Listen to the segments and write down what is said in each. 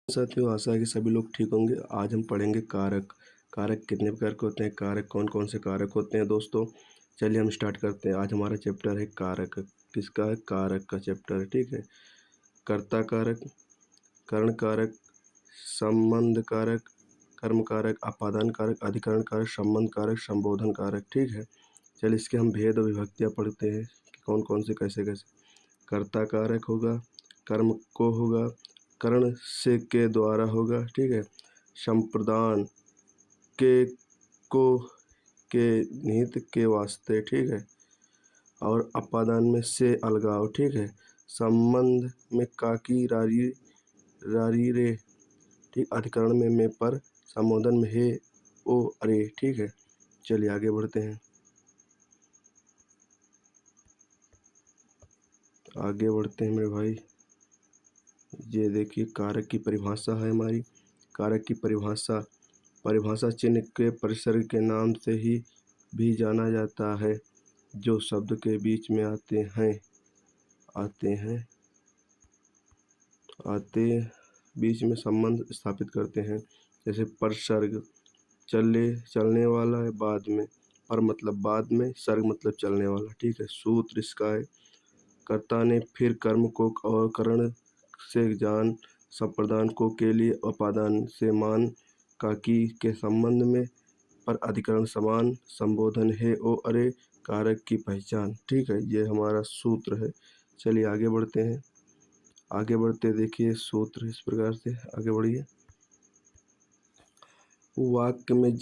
साथियों, आशा है कि सभी लोग ठीक होंगे। आज हम पढ़ेंगे कारक। कारक कितने प्रकार के होते हैं, कारक कौन कौन से कारक होते हैं दोस्तों। चलिए हम स्टार्ट करते हैं। आज हमारा चैप्टर है कारक। किसका है? कारक का चैप्टर है। ठीक है। कर्ता कारक, करण कारक, संबंध कारक, कर्म कारक, अपादान कारक, अधिकरण कारक, संबंध कारक, संबोधन कारक। ठीक है। चलिए इसके हम भेद और विभक्तियाँ पढ़ते हैं कि कौन कौन से कैसे कैसे। कर्ता कारक होगा, कर्म को होगा, करण से के द्वारा होगा। ठीक है। संप्रदान के को के निहित के वास्ते। ठीक है। और अपादान में से अलगाव। ठीक है। संबंध में काकी रारी रारी रे। ठीक। अधिकरण में मैं पर, संबोधन में हे ओ अरे। ठीक है। चलिए आगे बढ़ते हैं। आगे बढ़ते हैं मेरे भाई। ये देखिए कारक की परिभाषा है हमारी। कारक की परिभाषा चिन्ह के परिसर्ग के नाम से ही भी जाना जाता है, जो शब्द के बीच में आते बीच में संबंध स्थापित करते हैं। जैसे परिसर्ग चलने वाला है, बाद में, पर मतलब बाद में, सर्ग मतलब चलने वाला। ठीक है। सूत्र इसका है, कर्ता ने फिर कर्म को और करण से जान, संप्रदान को के लिए, उपादान से मान, काकी के संबंध में, पर अधिकरण समान, संबोधन हे ओ अरे, कारक की पहचान। ठीक है। ये हमारा सूत्र है। चलिए आगे बढ़ते हैं। आगे बढ़ते देखिए सूत्र इस प्रकार से। आगे बढ़िए। वाक्य में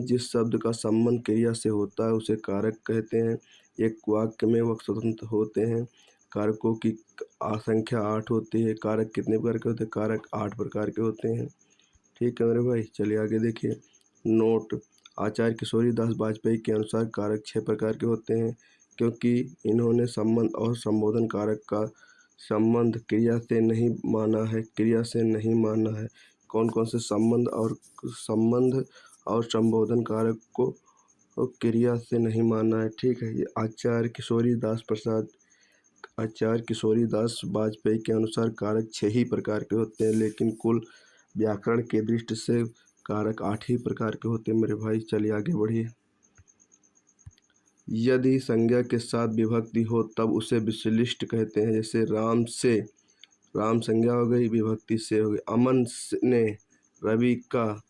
जिस शब्द का संबंध क्रिया से होता है उसे कारक कहते हैं। एक वाक्य में वह स्वतंत्र होते हैं। कारकों की संख्या 8 होती है। कारक कितने प्रकार के होते हैं? कारक 8 प्रकार के होते हैं। ठीक है मेरे भाई। चलिए आगे देखिए। नोट, आचार्य किशोरी दास वाजपेयी के अनुसार कारक 6 प्रकार के होते हैं, क्योंकि इन्होंने संबंध और संबोधन कारक का संबंध क्रिया से नहीं माना है। कौन कौन से संबंध और संबोधन कारक को क्रिया से नहीं माना है। ठीक है। ये आचार्य किशोरी दास वाजपेयी के अनुसार कारक 6 ही प्रकार के होते हैं, लेकिन कुल व्याकरण के दृष्टि से कारक 8 ही प्रकार के होते हैं मेरे भाई। चलिए आगे बढ़िए। यदि संज्ञा के साथ विभक्ति हो तब उसे विशिष्ट कहते हैं। जैसे राम संज्ञा हो गई, विभक्ति से हो गई। अमन ने, रवि का,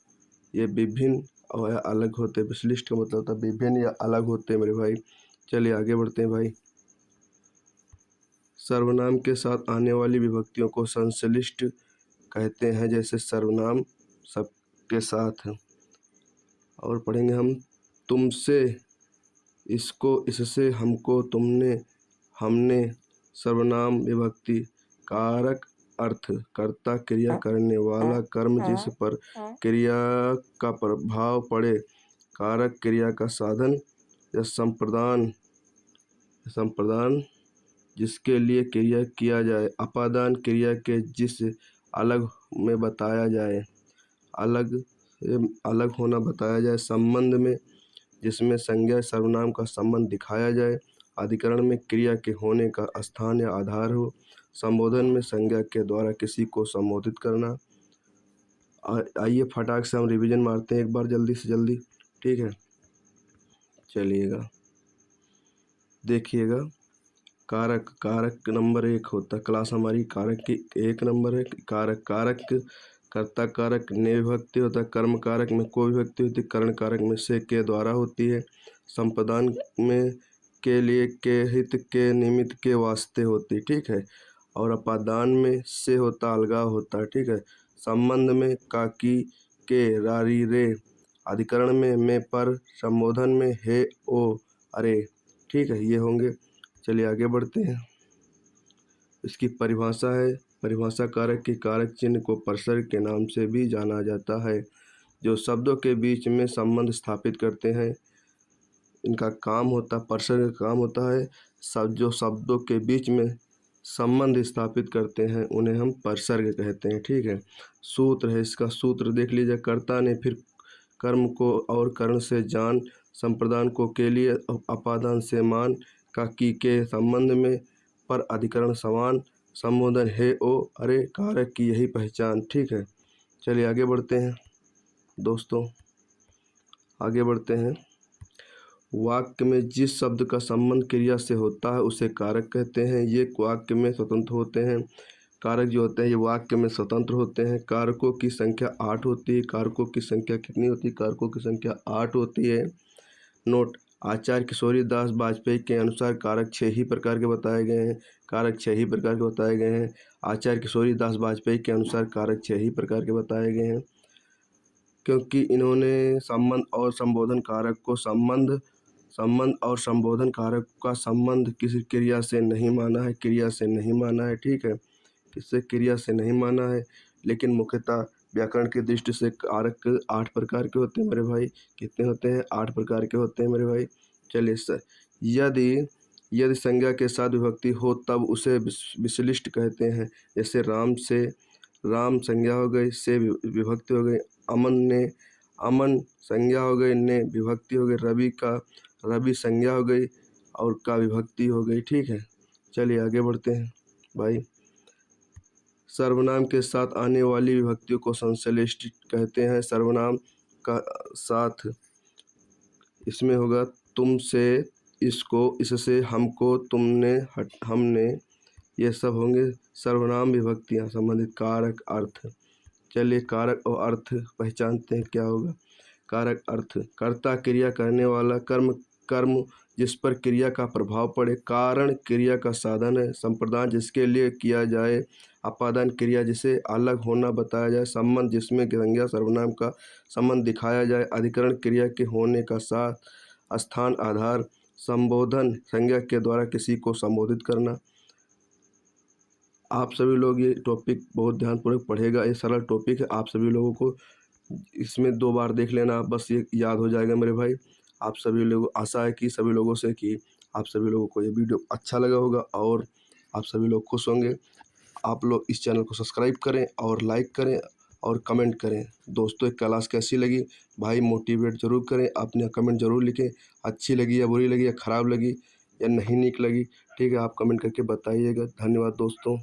ये विभिन्न और अलग होते हैं। विशिष्ट का मतलब होता है विभिन्न या अलग होते हैं मेरे भाई। चलिए आगे बढ़ते हैं भाई। सर्वनाम के साथ आने वाली विभक्तियों को संश्लिष्ट कहते हैं। जैसे सर्वनाम सबके साथ है। और पढ़ेंगे हम, तुमसे, इसको, इससे, हमको, तुमने, हमने। सर्वनाम विभक्ति। कारक अर्थ, कर्ता, क्रिया करने वाला, कर्म जिस पर क्रिया का प्रभाव पड़े, कारक क्रिया का साधन या संप्रदान जिसके लिए क्रिया किया जाए, अपादान क्रिया के जिस अलग में बताया जाए, अलग होना बताया जाए, संबंध में जिसमें संज्ञा सर्वनाम का संबंध दिखाया जाए, अधिकरण में क्रिया के होने का स्थान या आधार हो, संबोधन में संज्ञा के द्वारा किसी को संबोधित करना। आइए फटाक से हम रिवीजन मारते हैं एक बार जल्दी से जल्दी। ठीक है। चलिएगा देखिएगा। कारक नंबर 1 होता है। क्लास हमारी कारक की 1 नंबर है। कारक कर्ता कारक ने विभक्ति होता है। कर्म कारक में को विभक्ति होती है। करण कारक में से के द्वारा होती है। संप्रदान में के लिए, के हित, के निमित्त, के वास्ते होती है। ठीक है। और अपादान में से होता, अलगाव होता है। ठीक है। संबंध में काकी, के, रारी रे। अधिकरण में मैं पर, संबोधन में हे ओ अरे। ठीक है। ये होंगे। चलिए आगे बढ़ते हैं। इसकी परिभाषा है, परिभाषा कारक की कारक चिन्ह को परिसर्ग के नाम से भी जाना जाता है, जो शब्दों के बीच में संबंध स्थापित करते हैं। इनका काम होता है, परिसर्ग का काम होता है जो शब्दों के बीच में संबंध स्थापित करते हैं उन्हें हम परिसर्ग कहते हैं। ठीक है। सूत्र है इसका, सूत्र देख लीजिए। कर्ता ने फिर कर्म को और करण से जान, संप्रदान को के लिए, अपादान से मान, का की के संबंध में, पर अधिकरण समान, संबोधन हे ओ, अरे कारक की यही पहचान। ठीक है, चलिए आगे बढ़ते हैं दोस्तों, आगे बढ़ते हैं। वाक्य में जिस शब्द का संबंध क्रिया से होता है उसे कारक कहते हैं। ये वाक्य में स्वतंत्र होते हैं। कारक जो होते हैं ये वाक्य में स्वतंत्र होते हैं। कारकों की संख्या 8 होती है। कारकों की संख्या कितनी होती है? कारकों की संख्या 8 होती है। नोट, आचार्य किशोरी दास वाजपेयी के अनुसार कारक 6 ही प्रकार के बताए गए हैं। कारक 6 ही प्रकार के बताए गए हैं। आचार्य किशोरी दास वाजपेयी के अनुसार कारक 6 ही प्रकार के बताए गए हैं, क्योंकि इन्होंने संबंध और संबोधन कारक को संबंध और संबोधन कारक का संबंध किसी क्रिया से नहीं माना है, क्रिया से नहीं माना है। ठीक है, किससे? क्रिया से नहीं माना है। लेकिन मुख्यतः व्याकरण की दृष्टि से कारक 8 प्रकार के होते हैं मेरे भाई। कितने होते हैं? 8 प्रकार के होते हैं मेरे भाई। चलिए, यदि यदि संज्ञा के साथ विभक्ति हो तब उसे विशिष्ट कहते हैं। जैसे राम से राम संज्ञा हो गई, से विभक्ति हो गई। अमन संज्ञा हो गई, ने विभक्ति हो गई। रवि संज्ञा हो गई और का विभक्ति हो गई। ठीक है, चलिए आगे बढ़ते हैं भाई। सर्वनाम के साथ आने वाली विभक्तियों को संश्लिष्ट कहते हैं। सर्वनाम का साथ इसमें होगा तुमसे, इसको, इससे, हमको, तुमने, हमने, ये सब होंगे सर्वनाम विभक्तियां। संबंधित कारक अर्थ। चलिए कारक और अर्थ पहचानते हैं, क्या होगा? कारक अर्थ, कर्ता क्रिया करने वाला, कर्म जिस पर क्रिया का प्रभाव पड़े। कारण क्रिया का साधन है। संप्रदान जिसके लिए किया जाए। अपादान क्रिया जिसे अलग होना बताया जाए। संबंध जिसमें संज्ञा सर्वनाम का संबंध दिखाया जाए। अधिकरण क्रिया के होने का साथ स्थान आधार। संबोधन संज्ञा के द्वारा किसी को संबोधित करना। आप सभी लोग ये टॉपिक बहुत ध्यानपूर्वक पढ़ेगा। ये सरल टॉपिक है, आप सभी लोगों को इसमें 2 बार देख लेना, बस ये याद हो जाएगा मेरे भाई। आप सभी लोग, आशा है कि सभी लोगों से कि आप सभी लोगों को ये वीडियो अच्छा लगा होगा और आप सभी लोग खुश होंगे। आप लोग इस चैनल को सब्सक्राइब करें और लाइक करें और कमेंट करें। दोस्तों ये क्लास कैसी लगी भाई? मोटिवेट ज़रूर करें, अपने कमेंट ज़रूर लिखें। अच्छी लगी या बुरी लगी या ख़राब लगी या नहीं ठीक लगी, ठीक है, आप कमेंट करके बताइएगा। धन्यवाद दोस्तों।